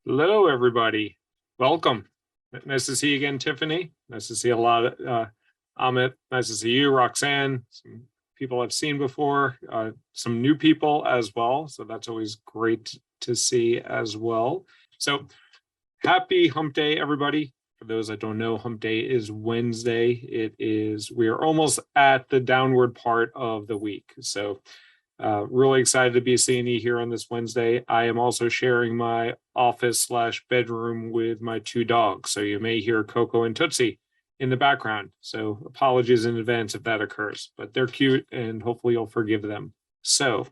Hello, everybody. Welcome. Nice to see you again, Tiffany. Nice to see a lot of Amit. Nice to see you, Roxanne. Some people I've seen before, some new people as well. So that's always great to see as well. So happy Hump Day, everybody. For those that don't know, Hump Day is Wednesday. We are almost at the downward part of the week. So really excited to be seeing you here on this Wednesday. I am also sharing my office/bedroom with my two dogs. So you may hear Coco and Tootsie in the background. So apologies in advance if that occurs, but they're cute and hopefully you'll forgive them. So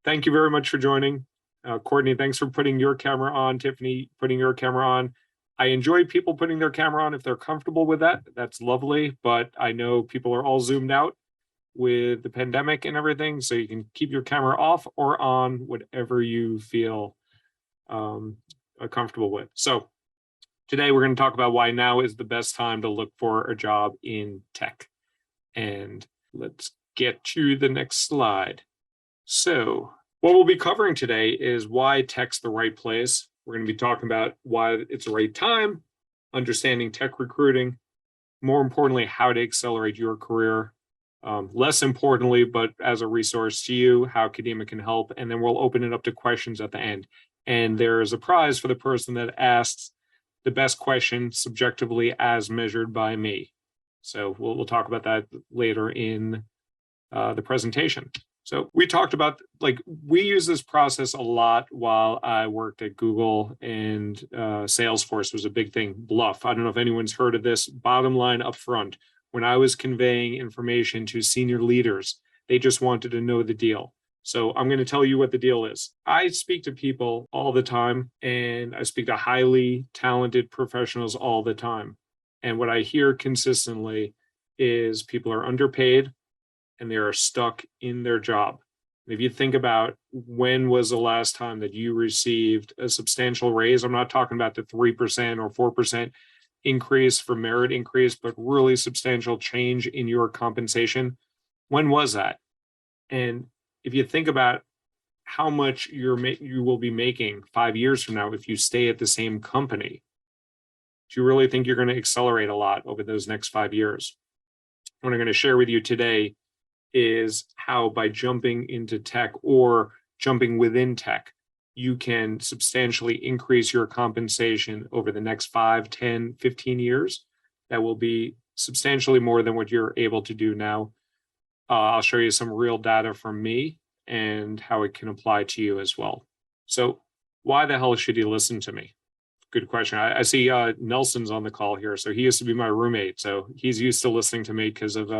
thank you very much for joining. Courtney, thanks for putting your camera on. Tiffany, putting your camera on. I enjoy people putting their camera on if they're comfortable with that. That's lovely, but I know people are all zoomed out with the pandemic and everything, so you can keep your camera off or on, whatever you feel comfortable with. So today we're going to talk about why now is the best time to look for a job in tech. And let's get to the next slide. So what we'll be covering today is why tech's the right place. We're going to be talking about why it's the right time, understanding tech recruiting, more importantly, how to accelerate your career. Less importantly, but as a resource to you, how Kadima can help. And then we'll open it up to questions at the end. And there is a prize for the person that asks the best question subjectively as measured by me. So we'll talk about that later in the presentation. So we talked about, we use this process a lot while I worked at Google, and Salesforce was a big thing. Bluff. I don't know if anyone's heard of this. Bottom line up front, when I was conveying information to senior leaders, they just wanted to know the deal. So I'm going to tell you what the deal is. I speak to people all the time, and I speak to highly talented professionals all the time. And what I hear consistently is people are underpaid and they are stuck in their job. If you think about when was the last time that you received a substantial raise, I'm not talking about the 3% or 4% increase for merit increase, but really substantial change in your compensation. When was that? And if you think about how much you will be making 5 years from now if you stay at the same company, do you really think you're going to accelerate a lot over those next 5 years? What I'm going to share with you today is how, by jumping into tech or jumping within tech, you can substantially increase your compensation over the next 5, 10, 15 years. That will be substantially more than what you're able to do now. I'll show you some real data from me and how it can apply to you as well. So why the hell should you listen to me? Good question. I see Nelson's on the call here. So he used to be my roommate. So he's used to listening to me because of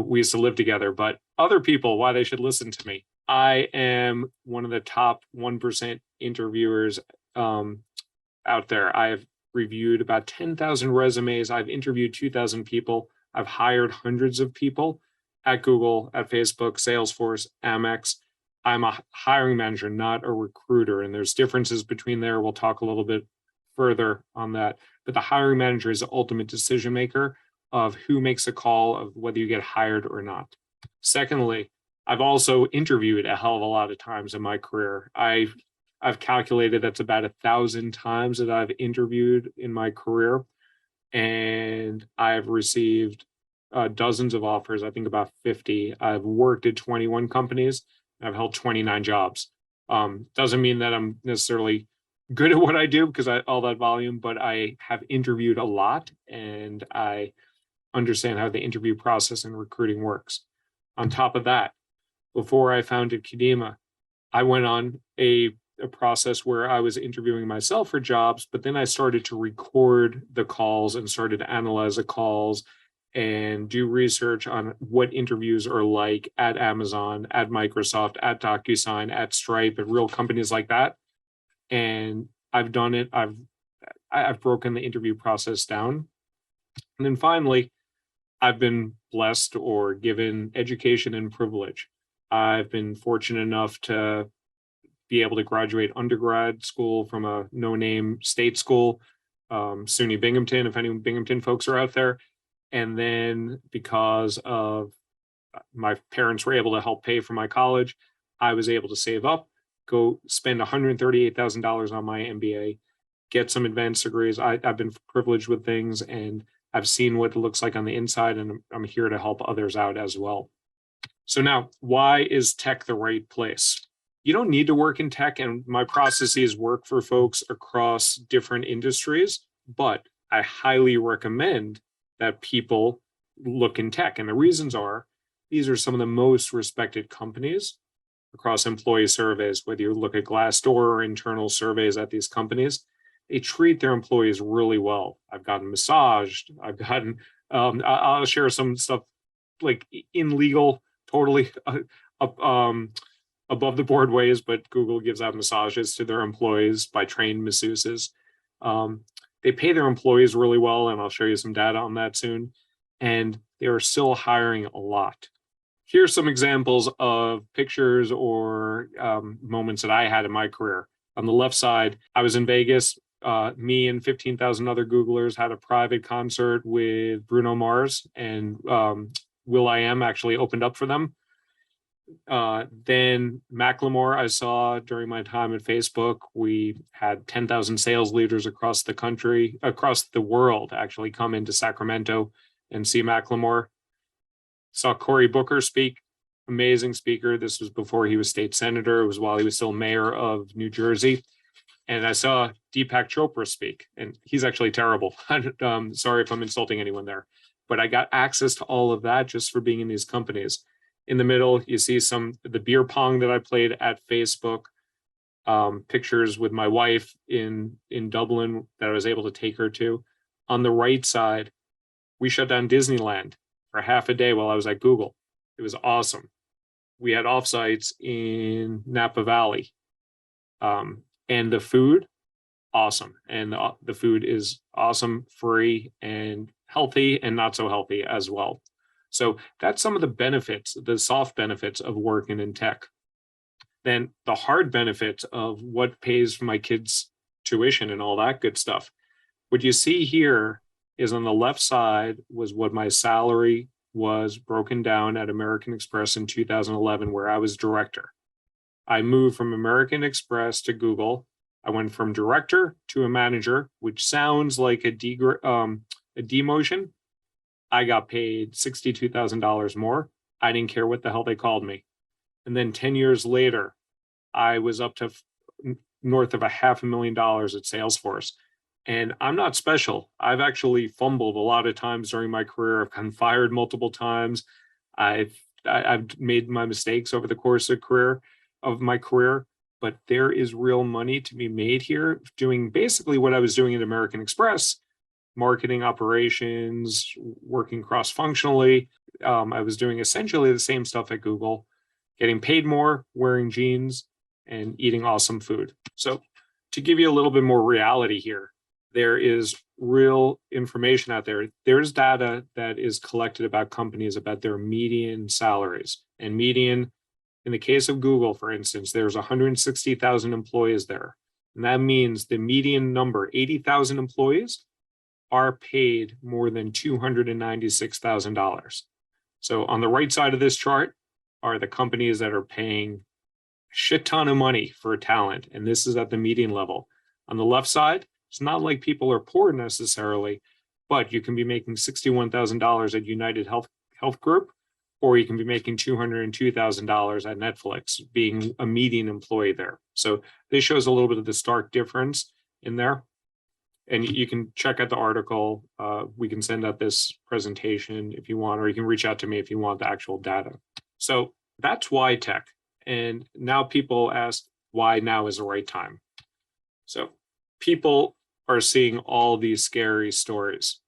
we used to live together. But other people, why they should listen to me. I am one of the top 1% interviewers out there. I've reviewed about 10,000 resumes. I've interviewed 2,000 people. I've hired hundreds of people at Google, at Facebook, Salesforce, Amex. I'm a hiring manager, not a recruiter. And there's differences between there. We'll talk a little bit further on that. But the hiring manager is the ultimate decision maker of who makes a call of whether you get hired or not. Secondly, I've also interviewed a hell of a lot of times in my career. I've calculated that's about 1,000 times that I've interviewed in my career, and I've received dozens of offers. I think about 50. I've worked at 21 companies. I've held 29 jobs. Doesn't mean that I'm necessarily good at what I do because all that volume, but I have interviewed a lot and I understand how the interview process and recruiting works. On top of that, before I founded Kadima, I went on a process where I was interviewing myself for jobs, but then I started to record the calls and started to analyze the calls and do research on what interviews are like at Amazon, at Microsoft, at DocuSign, at Stripe, at real companies like that. And I've done it. I've broken the interview process down. And then finally, I've been blessed or given education and privilege. I've been fortunate enough to be able to graduate undergrad school from a no-name state school, SUNY Binghamton, if any Binghamton folks are out there. And then because of my parents were able to help pay for my college, I was able to save up go spend $138,000 on my MBA, get some advanced degrees. I've been privileged with things, and I've seen what it looks like on the inside, and I'm here to help others out as well. So now, why is tech the right place? You don't need to work in tech, and my processes work for folks across different industries, but I highly recommend that people look in tech. And the reasons are, these are some of the most respected companies across employee surveys, whether you look at Glassdoor or internal surveys at these companies. They treat their employees really well. I've gotten massaged. I've gotten, I'll share some stuff like in legal, totally above the board ways, but Google gives out massages to their employees by trained masseuses. They pay their employees really well, and I'll show you some data on that soon. And they are still hiring a lot. Here's some examples of pictures or moments that I had in my career. On the left side, I was in Vegas. Me and 15,000 other Googlers had a private concert with Bruno Mars, and will.i.am actually opened up for them. Then Macklemore, I saw during my time at Facebook. We had 10,000 sales leaders across the country, across the world, actually come into Sacramento and see Macklemore. Saw Cory Booker speak, amazing speaker. This was before he was state senator. It was while he was still mayor of New Jersey. And I saw Deepak Chopra speak, and he's actually terrible. Sorry if I'm insulting anyone there, but I got access to all of that just for being in these companies. In the middle, you see the beer pong that I played at Facebook, pictures with my wife in Dublin that I was able to take her to. On the right side, we shut down Disneyland for half a day while I was at Google. It was awesome. We had offsites in Napa Valley. And the food, awesome. And the food is awesome, free, and healthy, and not so healthy as well. So that's some of the benefits, the soft benefits of working in tech. Then the hard benefits of what pays for my kids' tuition and all that good stuff. What you see here is on the left side was what my salary was broken down at American Express in 2011, where I was director. I moved from American Express to Google. I went from director to a manager, which sounds like a demotion. I got paid $62,000 more. I didn't care what the hell they called me. And then 10 years later, I was up to north of $500,000 at Salesforce. And I'm not special. I've actually fumbled a lot of times during my career. I've gotten fired multiple times. I've made my mistakes over the course of my career, but there is real money to be made here doing basically what I was doing at American Express, marketing operations, working cross-functionally. I was doing essentially the same stuff at Google, getting paid more, wearing jeans, and eating awesome food. So to give you a little bit more reality here, there is real information out there. There's data that is collected about companies about their median salaries. And median, in the case of Google, for instance, there's 160,000 employees there. And that means the median number, 80,000 employees, are paid more than $296,000. So on the right side of this chart are the companies that are paying a shit ton of money for talent. And this is at the median level. On the left side, it's not like people are poor necessarily, but you can be making $61,000 at United Health Group, or you can be making $202,000 at Netflix, being a median employee there. So this shows a little bit of the stark difference in there. And you can check out the article. We can send out this presentation if you want, or you can reach out to me if you want the actual data. So that's why tech. And now people ask why now is the right time. So people are seeing all these scary stories.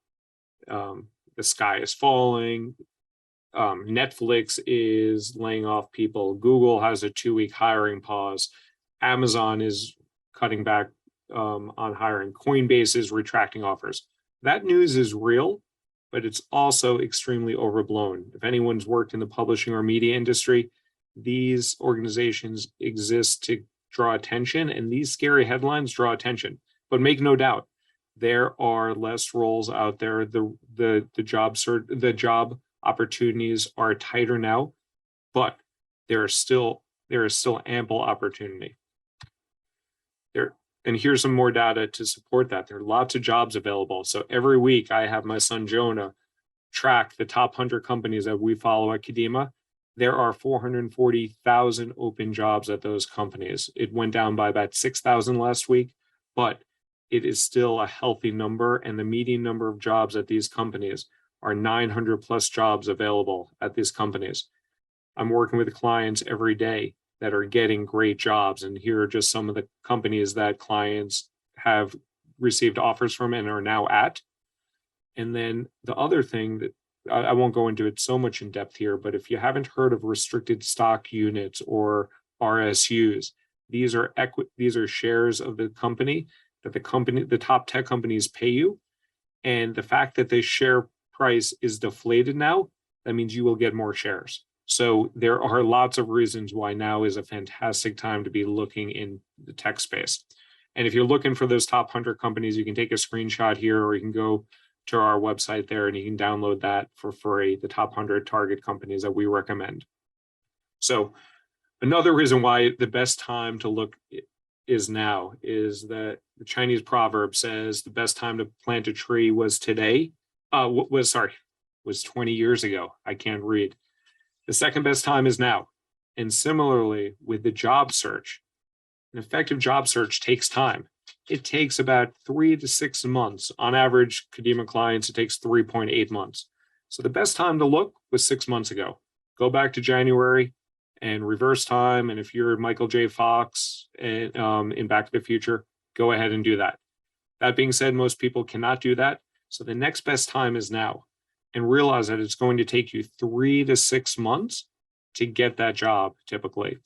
The sky is falling. Netflix is laying off people. Google has a 2-week hiring pause. Amazon is cutting back on hiring. Coinbase is retracting offers. That news is real, but it's also extremely overblown. If anyone's worked in the publishing or media industry, these organizations exist to draw attention, and these scary headlines draw attention. But make no doubt, there are less roles out there. The job opportunities are tighter now, but there is still ample opportunity. There, and here's some more data to support that. There are lots of jobs available. So every week I have my son Jonah track the top 100 companies that we follow at Kadima. There are 440,000 open jobs at those companies. It went down by about 6,000 last week, but it is still a healthy number. And the median number of jobs at these companies are 900 plus jobs available at these companies. I'm working with clients every day that are getting great jobs. And here are just some of the companies that clients have received offers from and are now at. And then the other thing that I won't go into it so much in depth here, but if you haven't heard of restricted stock units or RSUs, these are shares of the company that the top tech companies pay you. And the fact that the share price is deflated now, that means you will get more shares. So there are lots of reasons why now is a fantastic time to be looking in the tech space. And if you're looking for those top 100 companies, you can take a screenshot here, or you can go to our website there and you can download that for free, the top 100 target companies that we recommend. So another reason why the best time to look is now is that the Chinese proverb says the best time to plant a tree was today. Was 20 years ago. I can't read. The second best time is now. And similarly with the job search, an effective job search takes time. It takes about 3 to 6 months. On average, Kadima clients, it takes 3.8 months. So the best time to look was 6 months ago. Go back to January and reverse time. And if you're Michael J. Fox in Back to the Future, go ahead and do that. That being said, most people cannot do that. So the next best time is now. And realize that it's going to take you 3 to 6 months to get that job typically.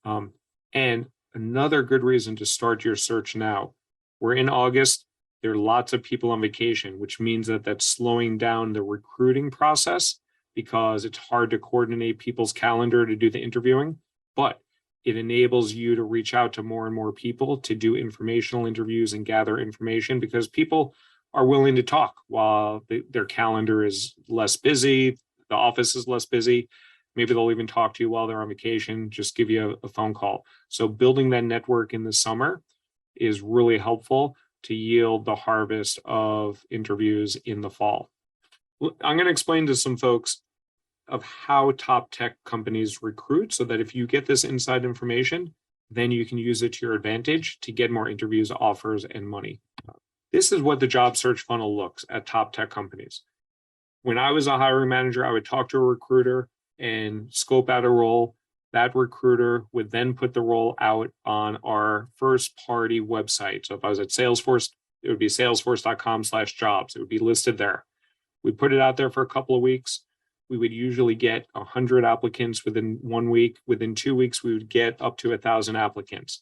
And another good reason to start your search now. We're in August. There are lots of people on vacation, which means that that's slowing down the recruiting process because it's hard to coordinate people's calendar to do the interviewing, but it enables you to reach out to more and more people to do informational interviews and gather information because people are willing to talk while their calendar is less busy, the office is less busy. Maybe they'll even talk to you while they're on vacation, just give you a phone call. So building that network in the summer is really helpful to yield the harvest of interviews in the fall. I'm going to explain to some folks of how top tech companies recruit so that if you get this inside information, then you can use it to your advantage to get more interviews, offers, and money. This is what the job search funnel looks at top tech companies. When I was a hiring manager, I would talk to a recruiter and scope out a role. That recruiter would then put the role out on our first party website. So if I was at Salesforce, it would be salesforce.com/jobs. It would be listed there. We'd put it out there for a couple of weeks. We would usually get 100 applicants within 1 week. Within 2 weeks, we would get up to 1,000 applicants.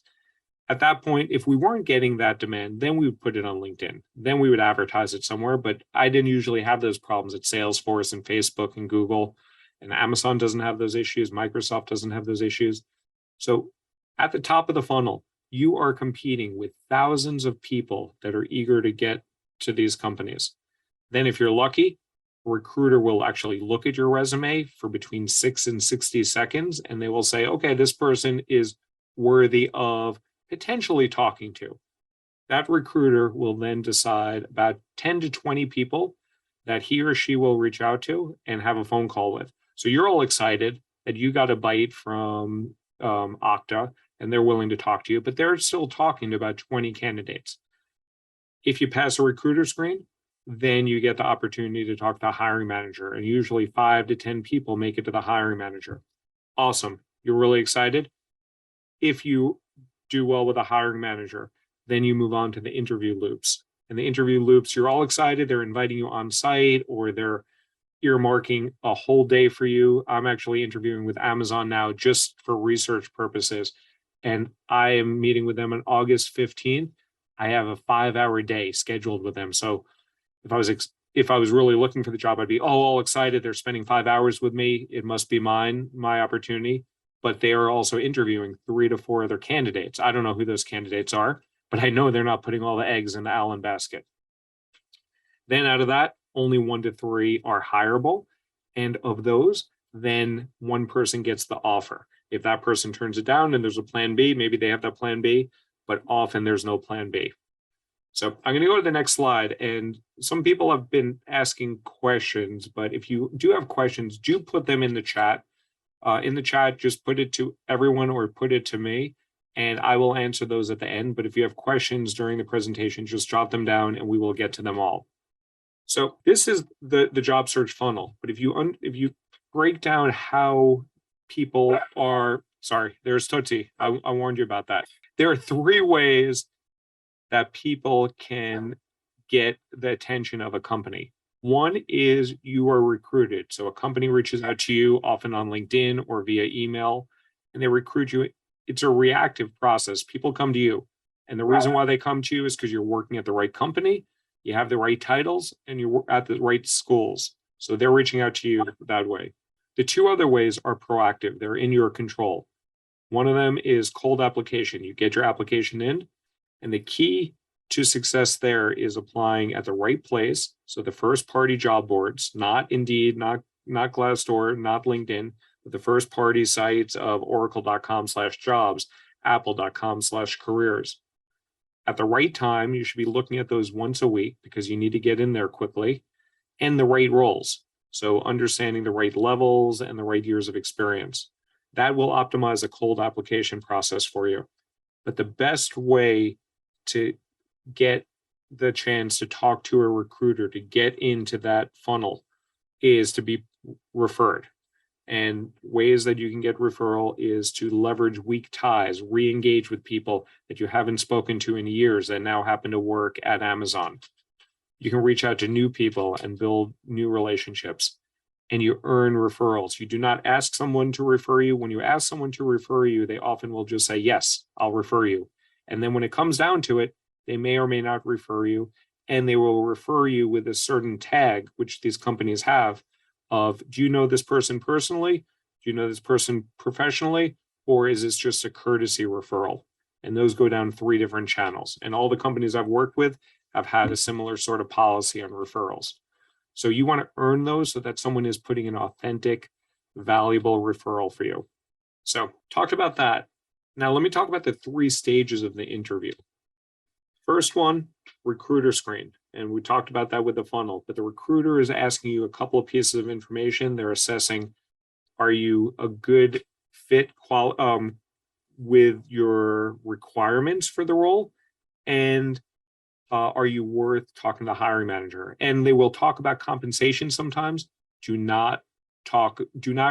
At that point, if we weren't getting that demand, then we would put it on LinkedIn. Then we would advertise it somewhere, but I didn't usually have those problems at Salesforce and Facebook and Google, and Amazon doesn't have those issues. Microsoft doesn't have those issues. So at the top of the funnel, you are competing with thousands of people that are eager to get to these companies. Then if you're lucky, a recruiter will actually look at your resume for between 6 and 60 seconds, and they will say, okay, this person is worthy of potentially talking to. That recruiter will then decide about 10 to 20 people that he or she will reach out to and have a phone call with. So you're all excited that you got a bite from Okta and they're willing to talk to you, but they're still talking to about 20 candidates. If you pass a recruiter screen, then you get the opportunity to talk to a hiring manager, and usually 5 to 10 people make it to the hiring manager. Awesome. You're really excited. If you do well with a hiring manager, then you move on to the interview loops. And the interview loops, you're all excited. They're inviting you on site, or they're earmarking a whole day for you. I'm actually interviewing with Amazon now just for research purposes. And I am meeting with them on August 15th. I have a 5-hour day scheduled with them. So if I was really looking for the job, I'd be all excited. They're spending 5 hours with me. It must be my opportunity. But they are also interviewing 3 to 4 other candidates. I don't know who those candidates are, but I know they're not putting all the eggs in the Allen basket. Then out of that, only 1 to 3 are hireable. And of those, then one person gets the offer. If that person turns it down and there's a plan B, maybe they have that plan B, but often there's no plan B. So I'm going to go to the next slide. And some people have been asking questions, but if you do have questions, do put them in the chat. Just put it to everyone or put it to me, and I will answer those at the end. But if you have questions during the presentation, just jot them down and we will get to them all. So this is the job search funnel. But if you break down how people are, sorry, there's Tootsie. I warned you about that. There are 3 ways that people can get the attention of a company. One is you are recruited. So a company reaches out to you, often on LinkedIn or via email, and they recruit you. It's a reactive process. People come to you. And the reason why they come to you is because you're working at the right company, you have the right titles, and you're at the right schools. So they're reaching out to you that way. The 2 other ways are proactive. They're in your control. One of them is cold application. You get your application in, and the key to success there is applying at the right place. So the first party job boards, not Indeed, not Glassdoor, not LinkedIn, but the first party sites of oracle.com/jobs, apple.com/careers. At the right time, you should be looking at those once a week because you need to get in there quickly, and the right roles. So understanding the right levels and the right years of experience. That will optimize a cold application process for you. But the best way to get the chance to talk to a recruiter, to get into that funnel, is to be referred. And ways that you can get referral is to leverage weak ties, re-engage with people that you haven't spoken to in years that now happen to work at Amazon. You can reach out to new people and build new relationships, and you earn referrals. You do not ask someone to refer you. When you ask someone to refer you, they often will just say, yes, I'll refer you. And then when it comes down to it, they may or may not refer you, and they will refer you with a certain tag, which these companies have, of, do you know this person personally? Do you know this person professionally? Or is this just a courtesy referral? And those go down 3 different channels. And all the companies I've worked with have had a similar sort of policy on referrals. So you want to earn those so that someone is putting an authentic, valuable referral for you. So talked about that. Now let me talk about the 3 stages of the interview. First one, recruiter screen. And we talked about that with the funnel, but the recruiter is asking you a couple of pieces of information. They're assessing, are you a good fit with your requirements for the role? And are you worth talking to the hiring manager? And they will talk about compensation sometimes. Do not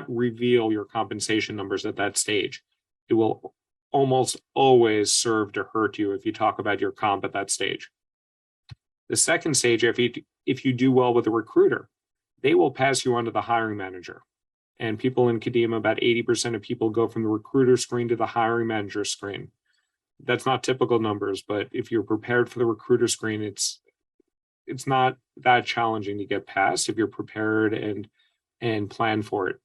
reveal your compensation numbers at that stage. It will almost always serve to hurt you if you talk about your comp at that stage. The second stage, if you do well with a recruiter, they will pass you on to the hiring manager. And people in academia, about 80% of people go from the recruiter screen to the hiring manager screen. That's not typical numbers, but if you're prepared for the recruiter screen, it's not that challenging to get past if you're prepared and plan for it.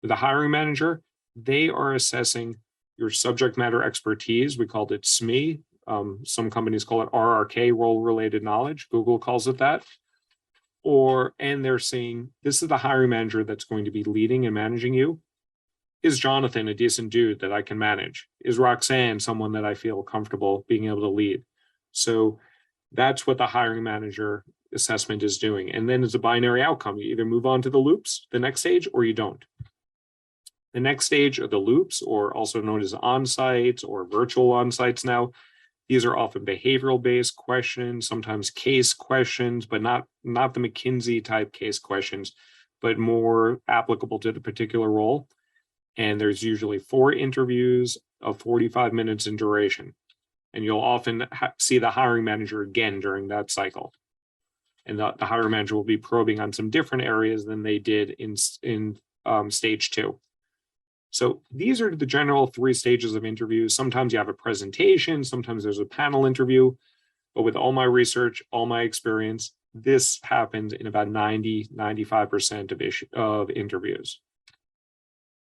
With the hiring manager, they are assessing your subject matter expertise. We called it SME. Some companies call it RRK, role-related knowledge. Google calls it that. And they're saying, this is the hiring manager that's going to be leading and managing you. Is Jonathan a decent dude that I can manage? Is Roxanne someone that I feel comfortable being able to lead? So that's what the hiring manager assessment is doing. And then it's a binary outcome. You either move on to the loops, the next stage, or you don't. The next stage are the loops, or also known as on-sites or virtual on-sites now. These are often behavioral-based questions, sometimes case questions, but not the McKinsey-type case questions, but more applicable to the particular role. And there's usually 4 interviews of 45 minutes in duration. And you'll often see the hiring manager again during that cycle. And the hiring manager will be probing on some different areas than they did in stage 2. So these are the general 3 stages of interviews. Sometimes you have a presentation, sometimes there's a panel interview, but with all my research, all my experience, this happens in about 90-95% of interviews.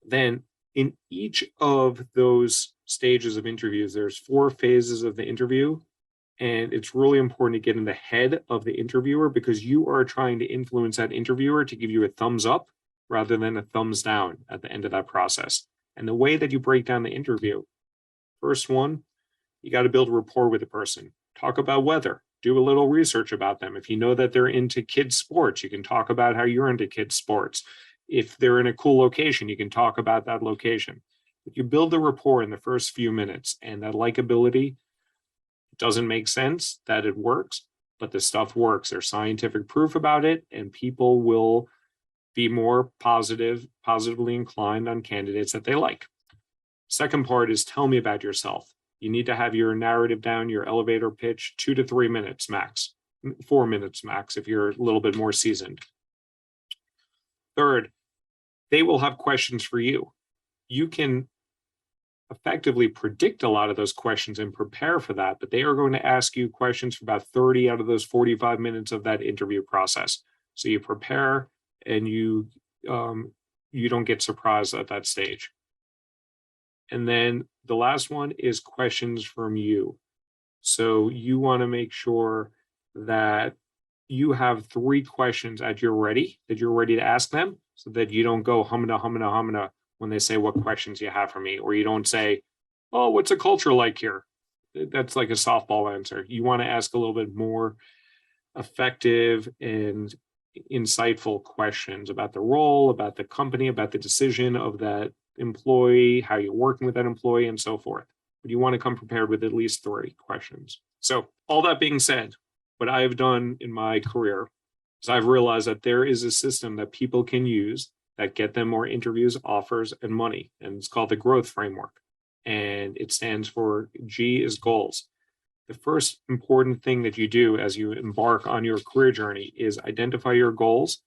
Then in each of those stages of interviews, there's 4 phases of the interview, and it's really important to get in the head of the interviewer because you are trying to influence that interviewer to give you a thumbs up rather than a thumbs down at the end of that process. And the way that you break down the interview, first one, You got to build rapport with the person. Talk about weather. Do a little research about them. If you know that they're into kids sports, you can talk about how you're into kids sports. If they're in a cool location, you can talk about that location. But you build the rapport in the first few minutes, and that likability doesn't make sense that it works, but the stuff works. There's scientific proof about it, and people will be more positively inclined on candidates that they like. Second part is tell me about yourself. You need to have your narrative down, your elevator pitch, 2 to 3 minutes max, 4 minutes max if you're a little bit more seasoned. Third, they will have questions for you. You can effectively predict a lot of those questions and prepare for that, but they are going to ask you questions for about 30 out of those 45 minutes of that interview process. So you prepare and you don't get surprised at that stage. And then the last one is questions from you. So you want to make sure that you have 3 questions that you're ready to ask them, so that you don't go humana when they say what questions you have for me, or you don't say, oh, what's the culture like here? That's like a softball answer. You want to ask a little bit more effective and insightful questions about the role, about the company, about the decision of that employee, how you're working with that employee, and so forth. But you want to come prepared with at least 3 questions. So all that being said, what I've done in my career is I've realized that there is a system that people can use that get them more interviews, offers, and money. And it's called the growth framework. And it stands for G is goals. The first important thing that you do as you embark on your career journey is identify your goals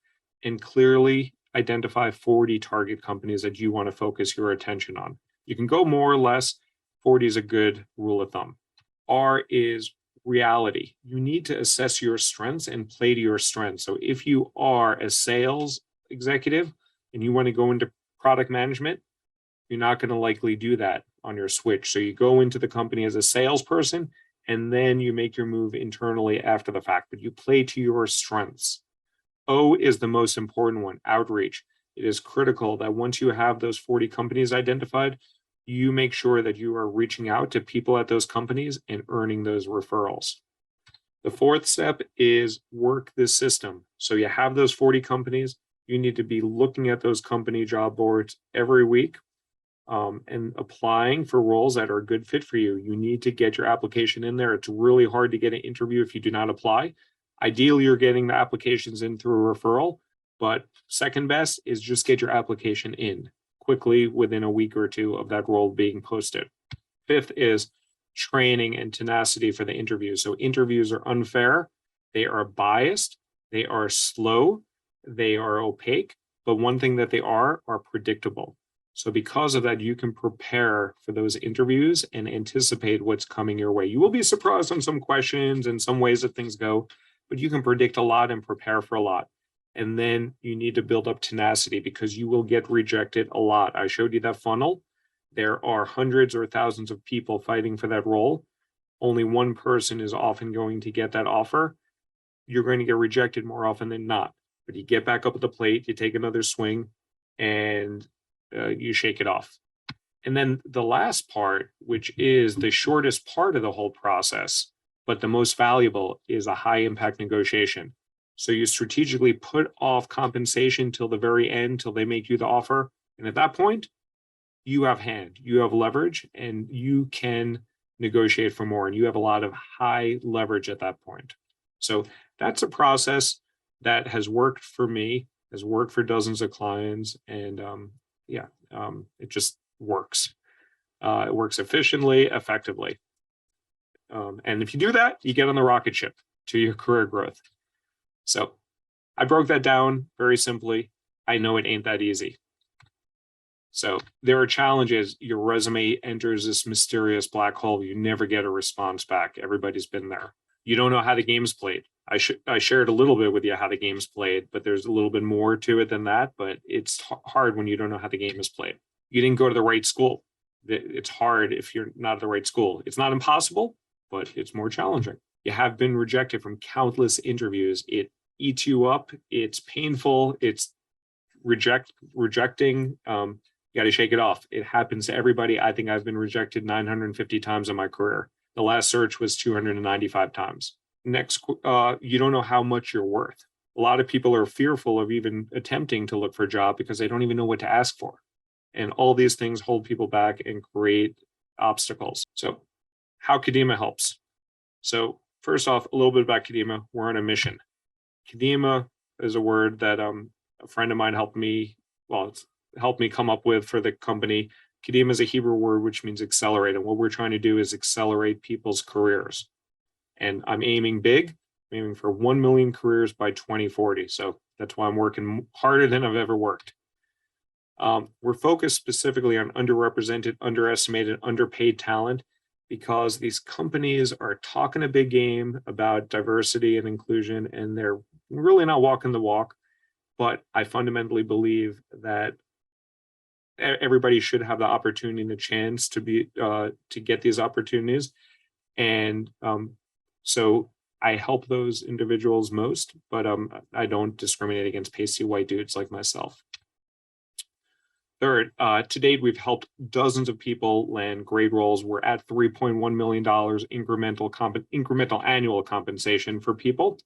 and clearly identify 40 target companies that you want to focus your attention on. You can go more or less. 40 is a good rule of thumb. R is reality. You need to assess your strengths and play to your strengths. So if you are a sales executive and you want to go into product management, you're not going to likely do that on your switch. So you go into the company as a salesperson, and then you make your move internally after the fact, but you play to your strengths. O is the most important one, outreach. It is critical that once you have those 40 companies identified, you make sure that you are reaching out to people at those companies and earning those referrals. The fourth step is work this system. So you have those 40 companies, you need to be looking at those company job boards every week and applying for roles that are a good fit for you. You need to get your application in there. It's really hard to get an interview if you do not apply. Ideally, you're getting the applications in through a referral, but second best is just get your application in quickly within a week or 2 of that role being posted. Fifth is training and tenacity for the interviews. So interviews are unfair, they are biased, they are slow, they are opaque, but one thing that they are predictable. So because of that, you can prepare for those interviews and anticipate what's coming your way. You will be surprised on some questions and some ways that things go, but you can predict a lot and prepare for a lot. And then you need to build up tenacity because you will get rejected a lot. I showed you that funnel. There are hundreds or thousands of people fighting for that role. Only one person is often going to get that offer. You're going to get rejected more often than not. But you get back up at the plate, you take another swing, and you shake it off. And then the last part, which is the shortest part of the whole process, but the most valuable, is a high impact negotiation. So you strategically put off compensation till the very end, till they make you the offer. And at that point, you have leverage, and you can negotiate for more. And you have a lot of high leverage at that point. So that's a process that has worked for me, has worked for dozens of clients. And it just works. It works efficiently, effectively. And if you do that, you get on the rocket ship to your career growth. So I broke that down very simply. I know it ain't that easy. So there are challenges. Your resume enters this mysterious black hole. You never get a response back. Everybody's been there. You don't know how the game's played. I shared a little bit with you how the game's played, but there's a little bit more to it than that. But it's hard when you don't know how the game is played. You didn't go to the right school. It's hard if you're not at the right school. It's not impossible, but it's more challenging. You have been rejected from countless interviews. It eats you up. It's painful. It's rejecting. You got to shake it off. It happens to everybody. I think I've been rejected 950 times in my career. The last search was 295 times. Next, you don't know how much you're worth. A lot of people are fearful of even attempting to look for a job because they don't even know what to ask for. And all these things hold people back and create obstacles. So how Kadima helps. So first off, a little bit about Kadima. We're on a mission. Kadima is a word that a friend of mine helped me come up with for the company. Kadima is a Hebrew word which means accelerate. And what we're trying to do is accelerate people's careers. And I'm aiming big. I'm aiming for 1 million careers by 2040. So that's why I'm working harder than I've ever worked. We're focused specifically on underrepresented, underestimated, underpaid talent because these companies are talking a big game about diversity and inclusion, and they're really not walking the walk. But I fundamentally believe that everybody should have the opportunity and the chance to get these opportunities. And so I help those individuals most, but I don't discriminate against pasty white dudes like myself. Third, to date, we've helped dozens of people land great roles. We're at $3.1 million incremental annual compensation for people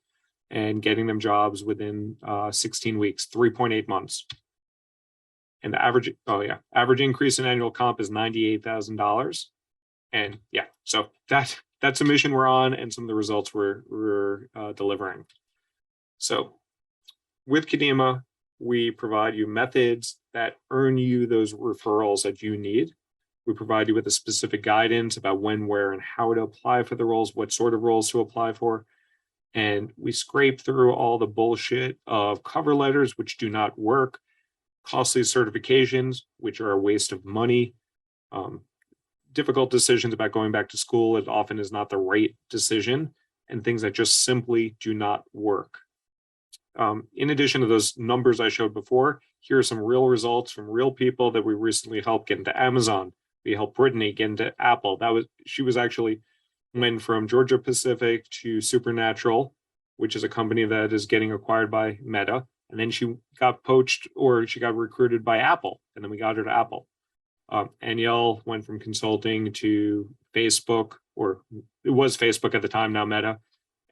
and getting them jobs within 16 weeks, 3.8 months. And the average increase in annual comp is $98,000. And yeah, so that's a mission we're on and some of the results we're delivering. So with Kadima, we provide you methods that earn you those referrals that you need. We provide you with a specific guidance about when, where, and how to apply for the roles, what sort of roles to apply for. And we scrape through all the bullshit of cover letters, which do not work, costly certifications, which are a waste of money, difficult decisions about going back to school. It often is not the right decision, and things that just simply do not work. In addition to those numbers I showed before, here are some real results from real people that we recently helped get into Amazon. We helped Brittany get into Apple. She was actually went from Georgia Pacific to Supernatural, which is a company that is getting acquired by Meta. And then she got poached, or she got recruited by Apple, and then we got her to Apple. Aniel went from consulting to Facebook, or it was Facebook at the time, now Meta.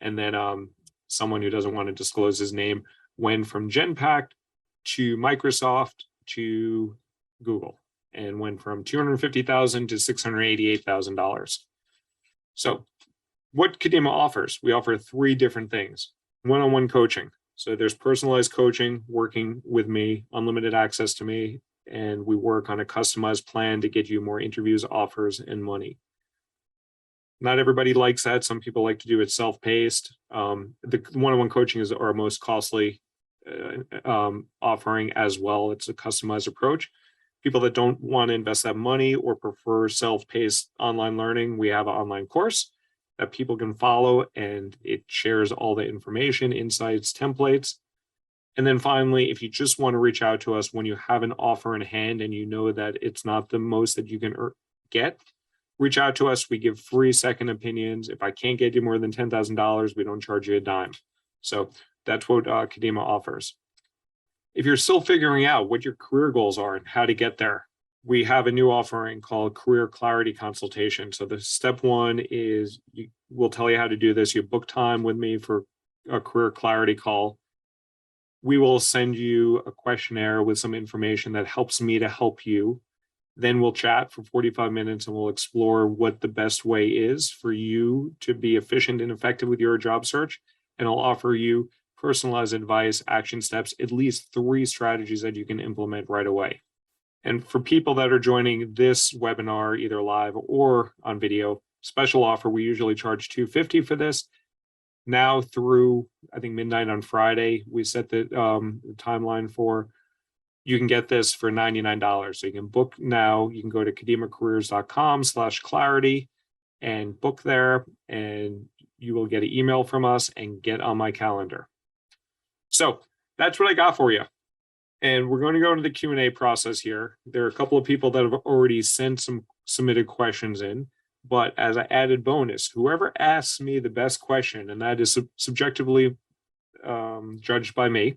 And then someone who doesn't want to disclose his name went from Genpact to Microsoft to Google, and went from $250,000 to $688,000. So what Kadima offers, we offer 3 different things. One-on-one coaching. So there's personalized coaching, working with me, unlimited access to me, and we work on a customized plan to get you more interviews, offers, and money. Not everybody likes that. Some people like to do it self-paced. The one-on-one coaching is our most costly offering as well. It's a customized approach. People that don't want to invest that money or prefer self-paced online learning, we have an online course that people can follow, and it shares all the information, insights, templates. And then finally, if you just want to reach out to us when you have an offer in hand and you know that it's not the most that you can get, reach out to us. We give free second opinions. If I can't get you more than $10,000, we don't charge you a dime. So that's what Kadima offers. If you're still figuring out what your career goals are and how to get there, we have a new offering called Career Clarity Consultation. So the step 1 is we'll tell you how to do this. You book time with me for a career clarity call. We will send you a questionnaire with some information that helps me to help you. Then we'll chat for 45 minutes and we'll explore what the best way is for you to be efficient and effective with your job search. And I'll offer you personalized advice, action steps, at least 3 strategies that you can implement right away. And for people that are joining this webinar, either live or on video, special offer, we usually charge $250 for this. Now through, I think, midnight on Friday, we set the timeline for, you can get this for $99. So you can book now. You can go to kadimacareers.com/clarity and book there, and you will get an email from us and get on my calendar. So that's what I got for you. And we're going to go into the Q&A process here. There are a couple of people that have already sent some submitted questions in, but as an added bonus, whoever asks me the best question, and that is subjectively judged by me,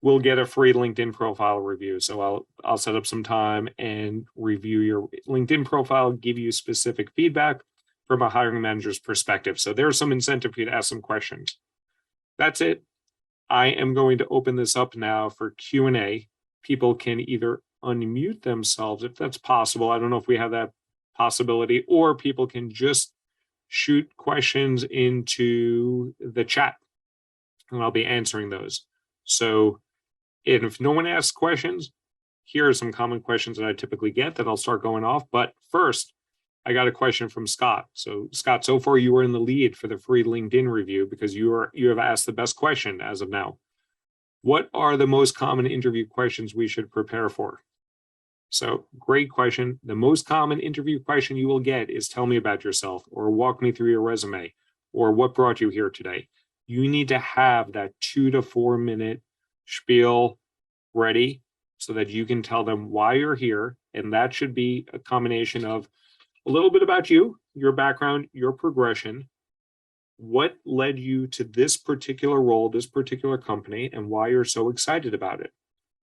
will get a free LinkedIn profile review. So I'll set up some time and review your LinkedIn profile, give you specific feedback, from a hiring manager's perspective. So there's some incentive for you to ask some questions. That's it. I am going to open this up now for Q&A. People can either unmute themselves if that's possible. I don't know if we have that possibility, or people can just shoot questions into the chat and I'll be answering those. So if no one asks questions, here are some common questions that I typically get that I'll start going off. But first, I got a question from Scott. So Scott, so far you are in the lead for the free LinkedIn review because you have asked the best question as of now. What are the most common interview questions we should prepare for? So great question. The most common interview question you will get is tell me about yourself, or walk me through your resume, or what brought you here today. You need to have that 2 to 4 minute spiel ready so that you can tell them why you're here. And that should be a combination of a little bit about you, your background, your progression, what led you to this particular role, this particular company, and why you're so excited about it.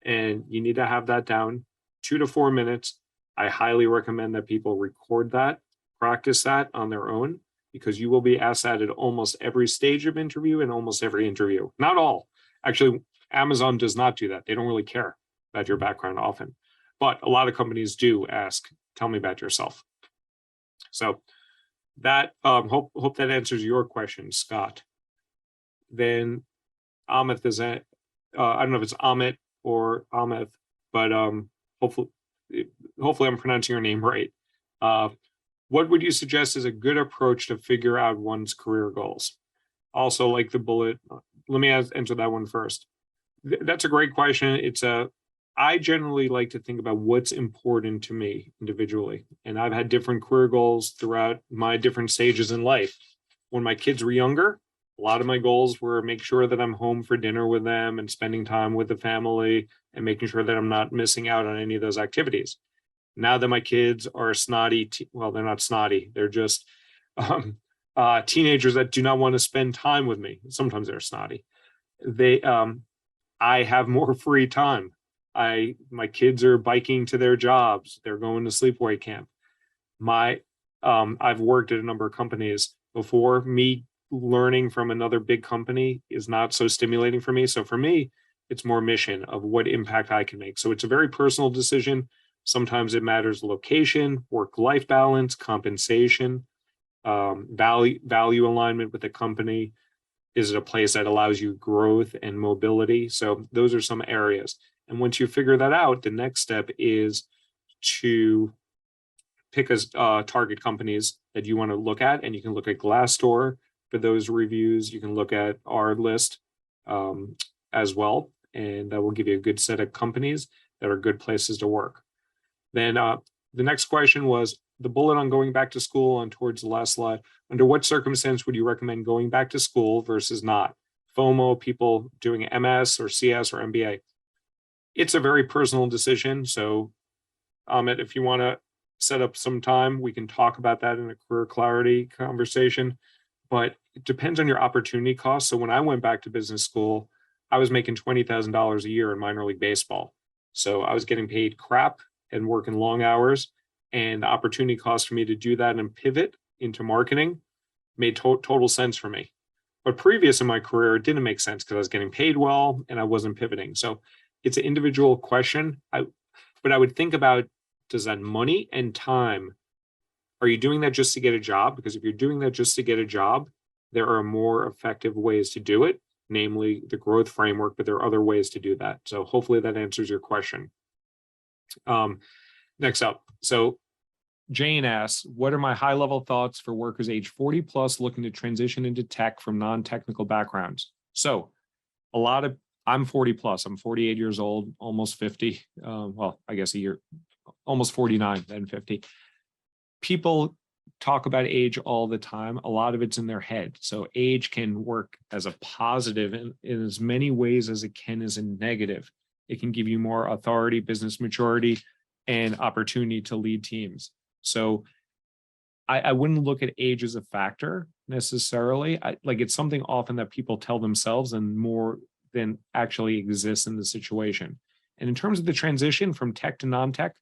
And you need to have that down 2 to 4 minutes. I highly recommend that people record that, practice that on their own, because you will be asked that at almost every stage of interview and almost every interview. Not all. Actually, Amazon does not do that. They don't really care about your background often. But a lot of companies do ask, tell me about yourself. So that hope that answers your question, Scott. Then Amit is I don't know if it's Amit or Amit, but hopefully I'm pronouncing your name right. What would you suggest is a good approach to figure out one's career goals? Also, like the bullet, let me answer that one first. That's a great question. I generally like to think about what's important to me individually. And I've had different career goals throughout my different stages in life. When my kids were younger, a lot of my goals were make sure that I'm home for dinner with them and spending time with the family and making sure that I'm not missing out on any of those activities. Now that my kids are snotty, well, they're not snotty. They're just teenagers that do not want to spend time with me. Sometimes they're snotty. I have more free time. My kids are biking to their jobs. They're going to sleepaway camp. I've worked at a number of companies before. Me learning from another big company is not so stimulating for me. So for me, it's more mission of what impact I can make. So it's a very personal decision. Sometimes it matters location, work-life balance, compensation, value alignment with the company. Is it a place that allows you growth and mobility? So those are some areas. And once you figure that out, the next step is to pick target companies that you want to look at. And you can look at Glassdoor for those reviews. You can look at our list as well. And that will give you a good set of companies that are good places to work. Then the next question was the bullet on going back to school on towards the last slide. Under what circumstance would you recommend going back to school versus not? FOMO, people doing MS or CS or MBA. It's a very personal decision. So Amit, if you want to set up some time, we can talk about that in a career clarity conversation, but it depends on your opportunity cost. So when I went back to business school, I was making $20,000 a year in minor league baseball. So I was getting paid crap and working long hours, and the opportunity cost for me to do that and pivot into marketing made total sense for me. But previous in my career, it didn't make sense because I was getting paid well and I wasn't pivoting. So it's an individual question. But I would think about, does that money and time, are you doing that just to get a job? Because if you're doing that just to get a job, there are more effective ways to do it, namely the growth framework, but there are other ways to do that. So hopefully that answers your question. Next up. So Jane asks, what are my high-level thoughts for workers age 40 plus looking to transition into tech from non-technical backgrounds? So I'm 40 plus, I'm 48 years old, almost 50. Well, I guess a year, almost 49, then 50. People talk about age all the time. A lot of it's in their head. So age can work as a positive in as many ways as it can as a negative. It can give you more authority, business maturity, and opportunity to lead teams. So I wouldn't look at age as a factor necessarily. It's something often that people tell themselves and more than actually exists in the situation. And in terms of the transition from tech to non-tech,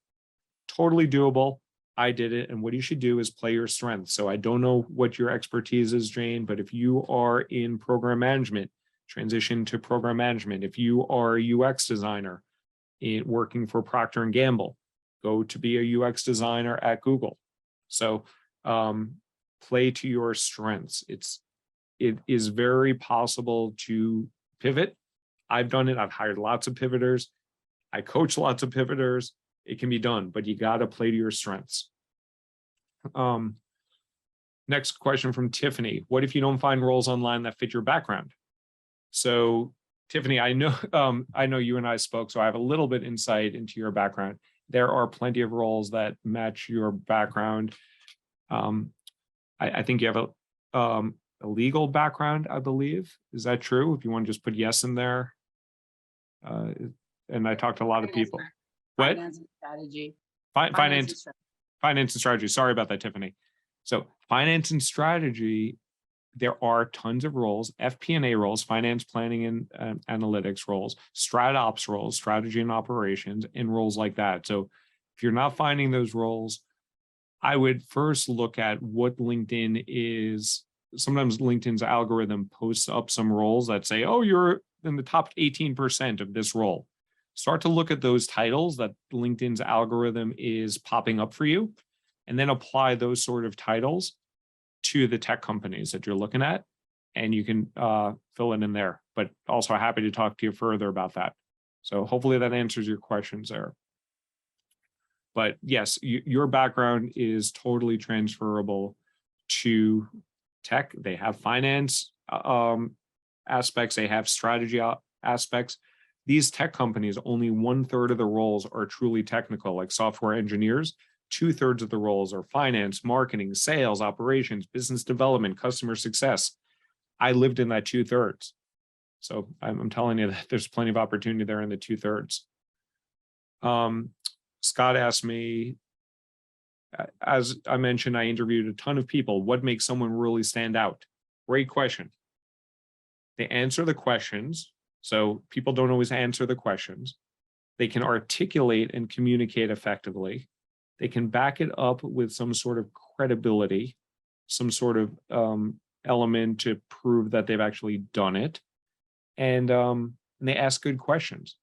totally doable. I did it. And what you should do is play your strengths. So I don't know what your expertise is, Jane, but if you are in program management, transition to program management. If you are a UX designer working for Procter and Gamble, go to be a UX designer at Google. So play to your strengths. It is very possible to pivot. I've done it. I've hired lots of pivoters. I coach lots of pivoters. It can be done, but you got to play to your strengths. Next question from Tiffany. What if you don't find roles online that fit your background? So Tiffany, I know you and I spoke, so I have a little bit insight into your background. There are plenty of roles that match your background. I think you have a legal background, I believe. Is that true? If you want to just put yes in there. And I talked to a lot of people. What? Finance and strategy. Finance and strategy. Sorry about that, Tiffany. So finance and strategy, there are tons of roles, FP&A roles, finance planning and analytics roles, strat ops roles, strategy and operations, and roles like that. So if you're not finding those roles, I would first look at what LinkedIn is. Sometimes LinkedIn's algorithm posts up some roles that say, oh, you're in the top 18% of this role. Start to look at those titles that LinkedIn's algorithm is popping up for you, and then apply those sort of titles to the tech companies that you're looking at, and you can fill it in there. But also happy to talk to you further about that. So hopefully that answers your questions there. But yes, your background is totally transferable to tech. They have finance aspects, they have strategy aspects. These tech companies, only 1/3 of the roles are truly technical, like software engineers. 2/3 of the roles are finance, marketing, sales, operations, business development, customer success. I lived in that 2/3. So I'm telling you that there's plenty of opportunity there in the 2/3. Scott asked me, as I mentioned, I interviewed a ton of people. What makes someone really stand out? Great question. They answer the questions. So people don't always answer the questions. They can articulate and communicate effectively. They can back it up with some sort of credibility, some sort of element to prove that they've actually done it. And they ask good questions.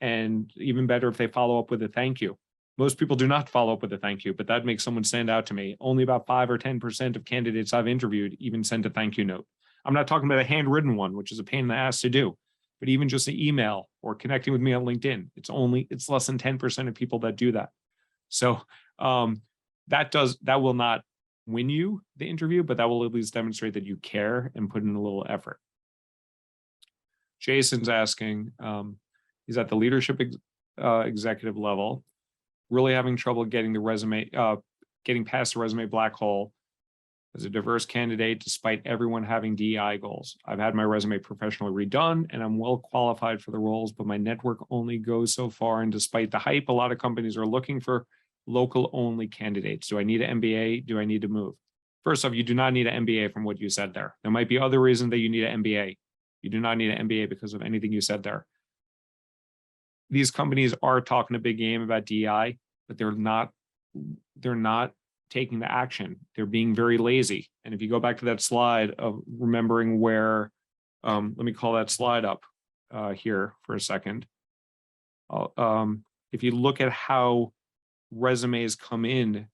And even better if they follow up with a thank you. Most people do not follow up with a thank you, but that makes someone stand out to me. Only about 5 or 10% of candidates I've interviewed even send a thank you note. I'm not talking about a handwritten one, which is a pain in the ass to do, but even just an email or connecting with me on LinkedIn, it's less than 10% of people that do that. So that will not win you the interview, but that will at least demonstrate that you care and put in a little effort. Jason's asking, he's at the leadership executive level, really having trouble getting the resume, getting past the resume black hole as a diverse candidate, despite everyone having DEI goals. I've had my resume professionally redone and I'm well qualified for the roles, but my network only goes so far. And despite the hype, a lot of companies are looking for local only candidates. Do I need an MBA? Do I need to move? First off, you do not need an MBA from what you said there. There might be other reasons that you need an MBA. You do not need an MBA because of anything you said there. These companies are talking a big game about DEI, but they're not taking the action. They're being very lazy. And if you go back to that slide of remembering where, let me call that slide up here for a second. If you look at how resumes come in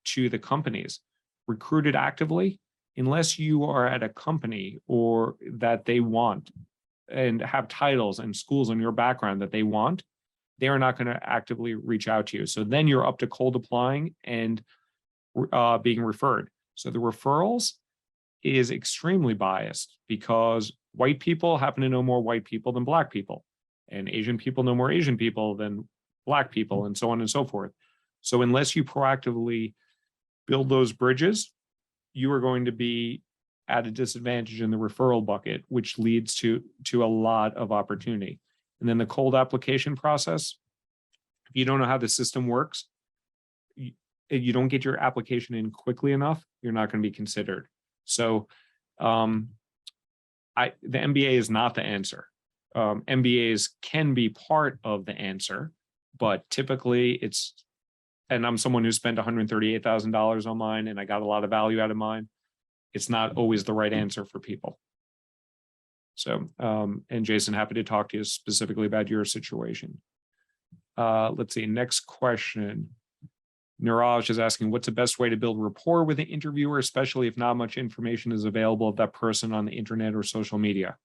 to the companies, recruited actively, unless you are at a company or that they want and have titles and schools in your background that they want, they are not going to actively reach out to you. So then you're up to cold applying and being referred. So the referrals is extremely biased because white people happen to know more white people than black people, and Asian people know more Asian people than black people, and so on and so forth. So unless you proactively build those bridges, you are going to be at a disadvantage in the referral bucket, which leads to a lot of opportunity. And then the cold application process, if you don't know how the system works, you don't get your application in quickly enough, you're not going to be considered. So the MBA is not the answer. MBAs can be part of the answer, but typically it's and I'm someone who spent $138,000 on mine and I got a lot of value out of mine, it's not always the right answer for people. So, and Jason, happy to talk to you specifically about your situation. Let's see, next question. Niraj is asking, what's the best way to build rapport with an interviewer, especially if not much information is available of that person on the internet or social media?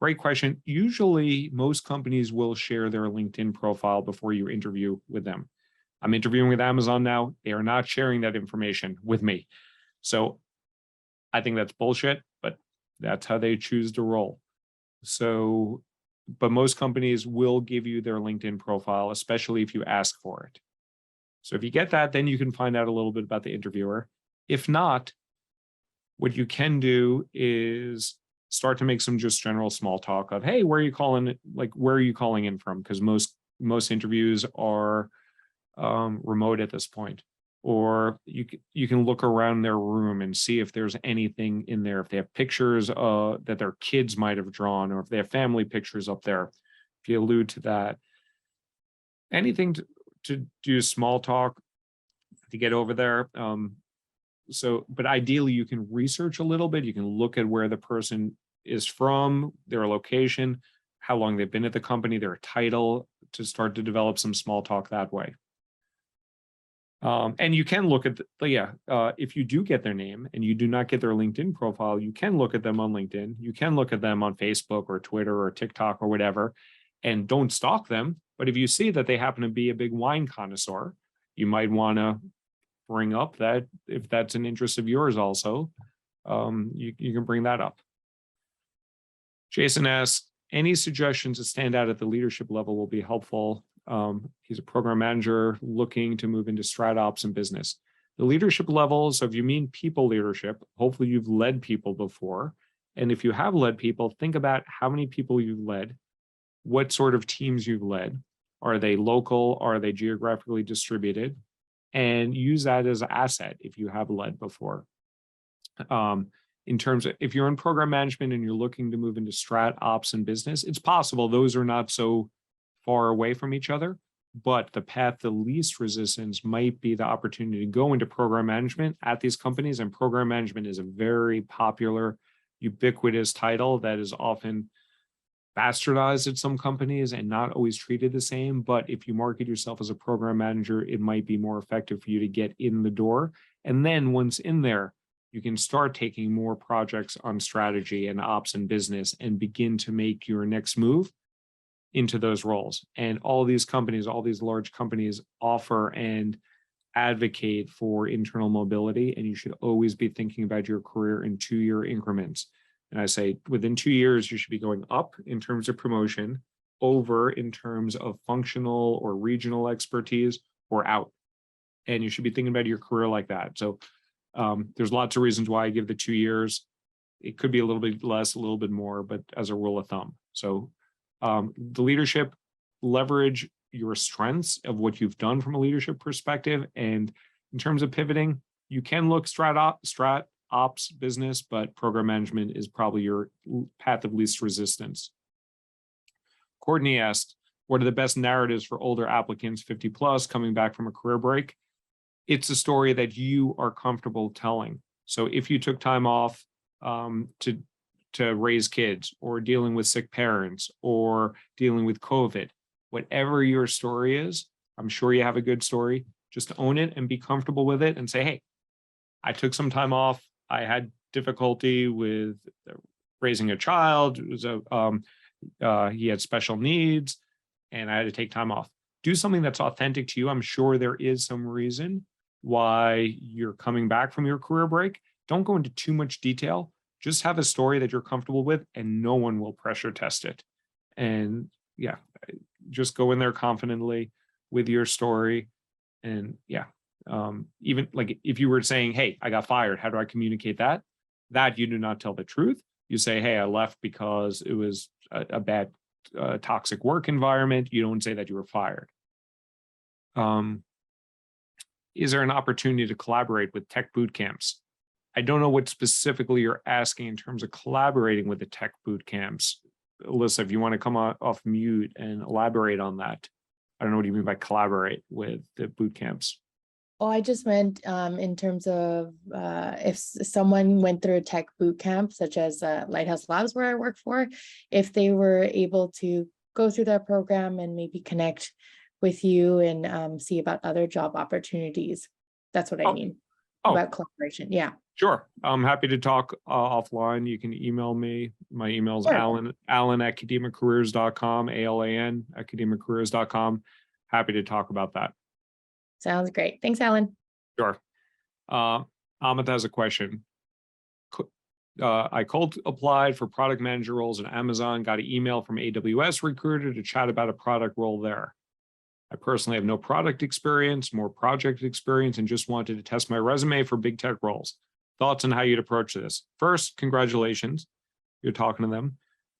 Great question. Usually, most companies will share their LinkedIn profile before you interview with them. I'm interviewing with Amazon now. They are not sharing that information with me. So I think that's bullshit, but that's how they choose to roll. So, but most companies will give you their LinkedIn profile, especially if you ask for it. So if you get that, then you can find out a little bit about the interviewer. If not, what you can do is start to make some just general small talk of, hey, where are you calling? Like, where are you calling in from? Because most interviews are remote at this point. Or you can look around their room and see if there's anything in there, if they have pictures that their kids might have drawn, or if they have family pictures up there. If you allude to that, anything to do small talk to get over there. But ideally you can research a little bit. You can look at where the person is from, their location, how long they've been at the company, their title, to start to develop some small talk that way. And you can look at, if you do get their name and you do not get their LinkedIn profile, you can look at them on LinkedIn. You can look at them on Facebook or Twitter or TikTok or whatever, and don't stalk them. But if you see that they happen to be a big wine connoisseur, you might want to bring up that if that's an interest of yours also, you can bring that up. Jason asks, any suggestions that stand out at the leadership level will be helpful. He's a program manager looking to move into strat ops and business. The leadership level, so if you mean people leadership, hopefully you've led people before. And if you have led people, think about how many people you've led, what sort of teams you've led. Are they local? Are they geographically distributed? And use that as an asset if you have led before. In terms of, if you're in program management and you're looking to move into strat ops and business, it's possible those are not so far away from each other, but the path to least resistance might be the opportunity to go into program management at these companies. And program management is a very popular, ubiquitous title that is often bastardized at some companies and not always treated the same. But if you market yourself as a program manager, it might be more effective for you to get in the door. And then once in there, you can start taking more projects on strategy and ops and business and begin to make your next move into those roles. And all these companies, all these large companies offer and advocate for internal mobility. And you should always be thinking about your career in 2-year increments. And I say within 2 years, you should be going up in terms of promotion, over in terms of functional or regional expertise, or out. And you should be thinking about your career like that. So there's lots of reasons why I give the 2 years. It could be a little bit less, a little bit more, but as a rule of thumb. So the leadership, leverage your strengths of what you've done from a leadership perspective. And in terms of pivoting, you can look strat ops business, but program management is probably your path of least resistance. Courtney asked, what are the best narratives for older applicants 50 plus coming back from a career break? It's a story that you are comfortable telling. So if you took time off to raise kids, or dealing with sick parents, or dealing with COVID, whatever your story is, I'm sure you have a good story. Just own it and be comfortable with it and say, hey, I took some time off. I had difficulty with raising a child. It was he had special needs and I had to take time off. Do something that's authentic to you. I'm sure there is some reason why you're coming back from your career break. Don't go into too much detail. Just have a story that you're comfortable with and no one will pressure test it. And yeah, just go in there confidently with your story. And yeah, even like if you were saying, hey, I got fired, how do I communicate that? That you do not tell the truth. You say, hey, I left because it was a bad toxic work environment. You don't say that you were fired. Is there an opportunity to collaborate with tech boot camps? I don't know what specifically you're asking in terms of collaborating with the tech boot camps. Alyssa, if you want to come off mute and elaborate on that. I don't know what you mean by collaborate with the boot camps. Oh, I just meant in terms of if someone went through a tech boot camp, such as Lighthouse Labs, where I work for, if they were able to go through that program and maybe connect with you and see about other job opportunities. That's what I Oh, mean oh, about collaboration. Yeah. sure. I'm happy to talk offline. You can email me. My email is Sure. alan@academiccareers.com, ALAN, academiccareers.com. Happy to talk about that. Sounds great. Thanks, Alan. Sure. Amit has a question. I cold applied for product manager roles at Amazon, got an email from AWS recruiter to chat about a product role there. I personally have no product experience, more project experience, and just wanted to test my resume for big tech roles. Thoughts on how you'd approach this? First, congratulations. You're talking to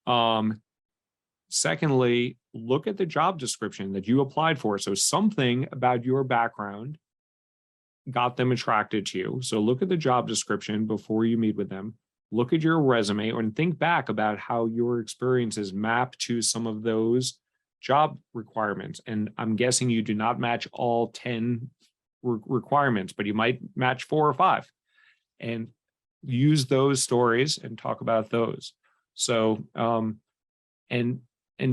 them. Secondly, look at the job description that you applied for. So something about your background got them attracted to you. So look at the job description before you meet with them. Look at your resume and think back about how your experiences map to some of those job requirements. And I'm guessing you do not match all 10 requirements, but you might match 4 or 5. And use those stories and talk about those. So, and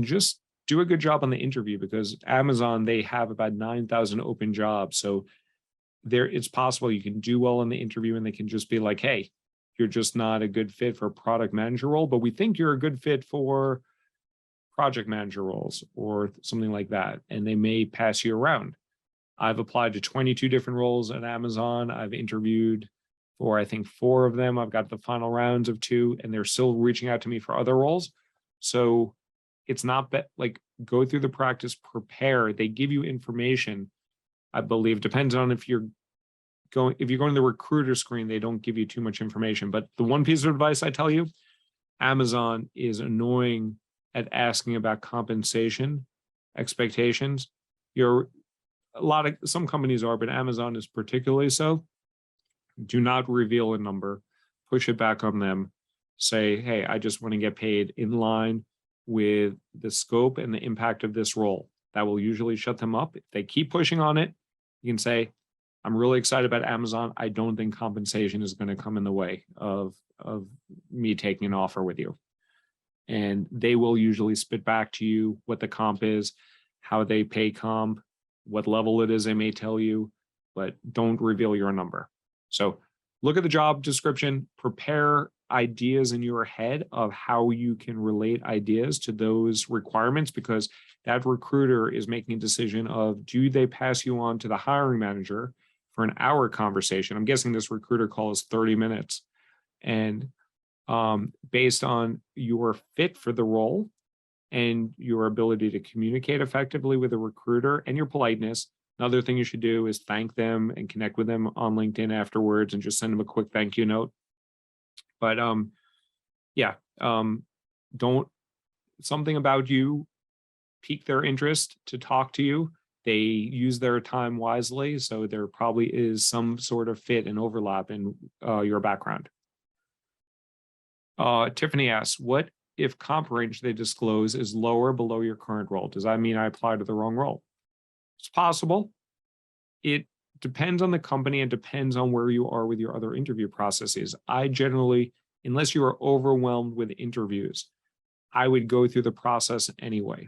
just do a good job on the interview, because Amazon, they have about 9,000 open jobs. So it's possible you can do well in the interview and they can just be like, hey, you're just not a good fit for a product manager role, but we think you're a good fit for project manager roles or something like that. And they may pass you around. I've applied to 22 different roles at Amazon. I've interviewed for, I think, 4 of them. I've got the final rounds of 2, and they're still reaching out to me for other roles. So it's not like, go through the practice, prepare. They give you information, I believe. Depends on if you're going to the recruiter screen, they don't give you too much information. But the one piece of advice I tell you, Amazon is annoying at asking about compensation expectations. Some companies are, but Amazon is particularly so. Do not reveal a number, push it back on them. Say, hey, I just want to get paid in line with the scope and the impact of this role. That will usually shut them up. If they keep pushing on it, you can say, I'm really excited about Amazon. I don't think compensation is going to come in the way of me taking an offer with you. And they will usually spit back to you what the comp is, how they pay comp, what level it is, they may tell you, but don't reveal your number. So look at the job description, prepare ideas in your head of how you can relate ideas to those requirements, because that recruiter is making a decision of, do they pass you on to the hiring manager for an hour conversation? I'm guessing this recruiter call is 30 minutes. And based on your fit for the role and your ability to communicate effectively with a recruiter and your politeness, another thing you should do is thank them and connect with them on LinkedIn afterwards and just send them a quick thank you note. But don't, something about you pique their interest to talk to you. They use their time wisely, so there probably is some sort of fit and overlap in your background. Tiffany asks, what if comp range they disclose is lower below your current role? Does that mean I applied to the wrong role? It's possible. It depends on the company and depends on where you are with your other interview processes. I generally, unless you are overwhelmed with interviews, I would go through the process anyway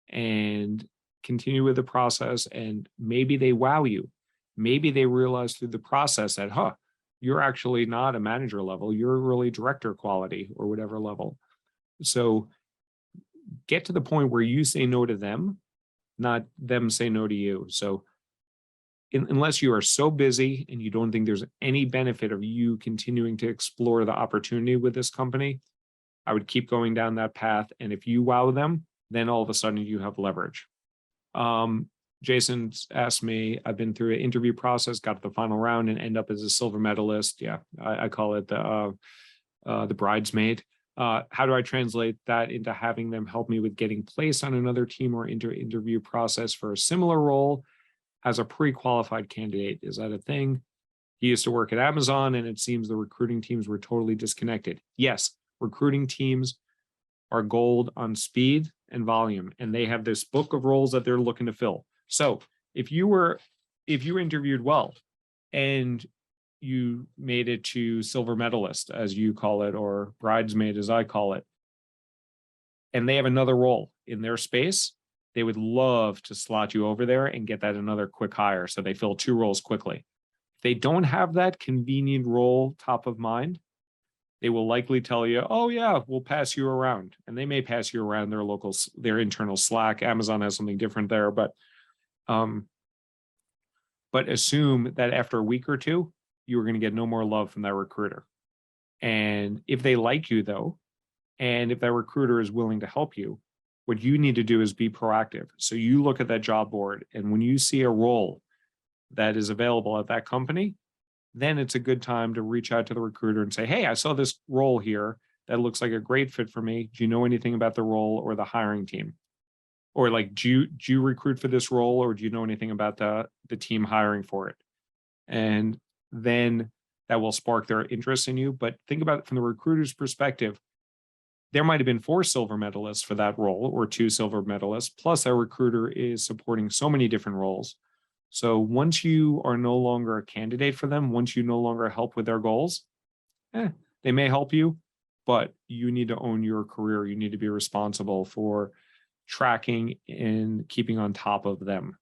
and continue with the process, and maybe they wow you. Maybe they realize through the process that, you're actually not a manager level, you're really director quality or whatever level. So get to the point where you say no to them, not them say no to you. So unless you are so busy and you don't think there's any benefit of you continuing to explore the opportunity with this company, I would keep going down that path. And if you wow them, then all of a sudden you have leverage. Jason asked me, I've been through an interview process, got to the final round and end up as a silver medalist. Yeah, I call it the bridesmaid. How do I translate that into having them help me with getting placed on another team or interview process for a similar role as a pre-qualified candidate? Is that a thing? He used to work at Amazon, and it seems the recruiting teams were totally disconnected. Yes, recruiting teams are gold on speed and volume, and they have this book of roles that they're looking to fill. So if you were if you interviewed well and you made it to silver medalist, as you call it, or bridesmaid, as I call it, and they have another role in their space, they would love to slot you over there and get that another quick hire. So they fill 2 roles quickly. If they don't have that convenient role top of mind, they will likely tell you, oh yeah, we'll pass you around. And they may pass you around their internal Slack. Amazon has something different there, but assume that after a week or 2, you are going to get no more love from that recruiter. And if they like you though, and if that recruiter is willing to help you, what you need to do is be proactive. So you look at that job board, and when you see a role that is available at that company, then it's a good time to reach out to the recruiter and say, hey, I saw this role here that looks like a great fit for me. Do you know anything about the role or the hiring team? Or like, do you recruit for this role, or do you know anything about the team hiring for it? And then that will spark their interest in you. But think about it from the recruiter's perspective. There might have been 4 silver medalists for that role, or 2 silver medalists, plus our recruiter is supporting so many different roles. So once you are no longer a candidate for them, once you no longer help with their goals, they may help you, but you need to own your career. You need to be responsible for tracking and keeping on top of them.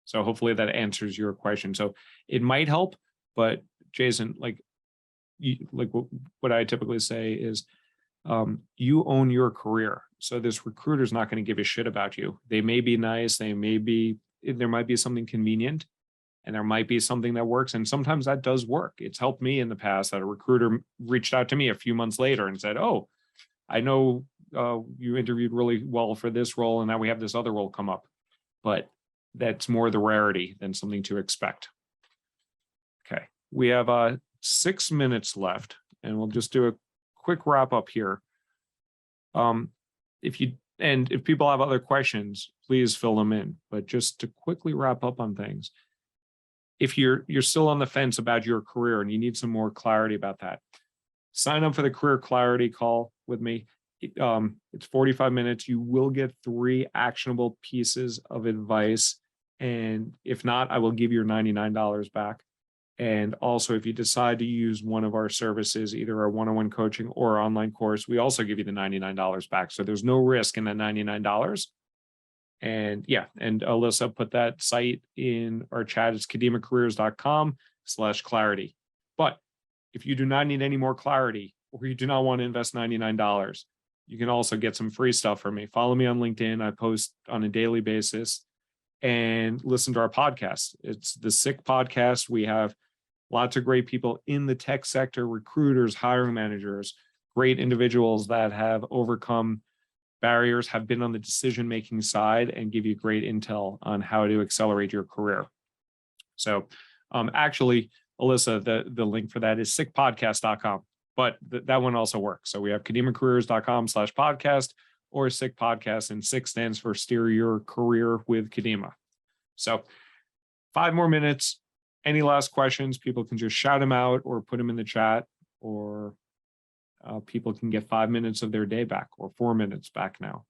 So hopefully that answers your question. So it might help, but Jason, what I typically say is, you own your career. So this recruiter is not going to give a shit about you. They may be nice. There might be something convenient, and there might be something that works. And sometimes that does work. It's helped me in the past that a recruiter reached out to me a few months later and said, oh, I know you interviewed really well for this role, and now we have this other role come up. But that's more the rarity than something to expect. Okay, we have 6 minutes left, and we'll just do a quick wrap up here. If people have other questions, please fill them in. But just to quickly wrap up on things, if you're still on the fence about your career and you need some more clarity about that, sign up for the career clarity call with me. It's 45 minutes. You will get 3 actionable pieces of advice, and if not, I will give your $99 back. And also, if you decide to use one of our services, either our one-on-one coaching or our online course, we also give you the $99 back. So there's no risk in that $99. And yeah, and Alyssa put that site in our chat. It's kademacareers.com/clarity. But if you do not need any more clarity, or you do not want to invest $99, you can also get some free stuff from me. Follow me on LinkedIn. I post on a daily basis, and listen to our podcast. It's the Sick Podcast. We have lots of great people in the tech sector, recruiters, hiring managers, great individuals that have overcome barriers, have been on the decision-making side, and give you great intel on how to accelerate your career. So actually, Alyssa, the link for that is sickpodcast.com, but that one also works. So we have kademacareers.com/podcast or Sick Podcast, and Sick stands for Steer Your Career with Kadema. So 5 more minutes. Any last questions? People can just shout them out or put them in the chat, or people can get 5 minutes of their day back, or 4 minutes back now.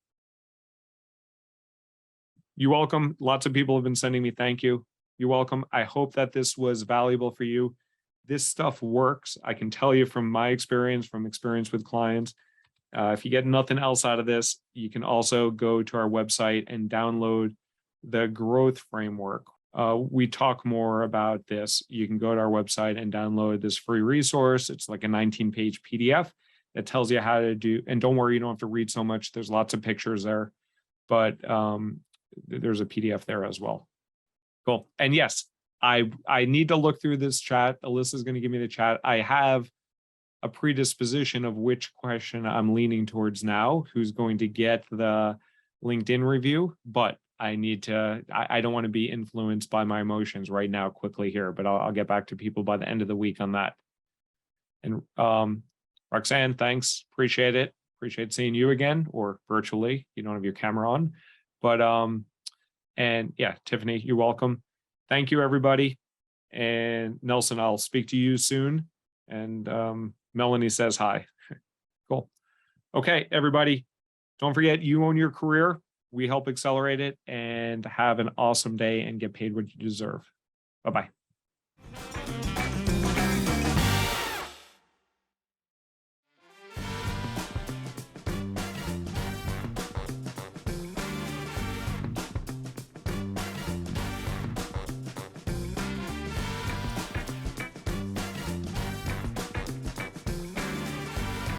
You're welcome. Lots of people have been sending me thank you. You're welcome. I hope that this was valuable for you. This stuff works. I can tell you from my experience, from experience with clients. If you get nothing else out of this, you can also go to our website and download the growth framework. We talk more about this. You can go to our website and download this free resource. It's like a 19-page PDF that tells you how to do, and don't worry, you don't have to read so much. There's lots of pictures there, but there's a PDF there as well. Cool. And yes, I need to look through this chat. Alyssa's going to give me the chat. I have a predisposition of which question I'm leaning towards now, who's going to get the LinkedIn review, but I don't want to be influenced by my emotions right now quickly here, but I'll get back to people by the end of the week on that. And Roxanne, thanks. Appreciate it. Appreciate seeing you again, or virtually. You don't have your camera on, but and yeah, Tiffany, you're welcome. Thank you, everybody. And Nelson, I'll speak to you soon. And Melanie says hi. Cool. Okay, everybody. Don't forget, you own your career. We help accelerate it, and have an awesome day and get paid what you deserve. Bye-bye.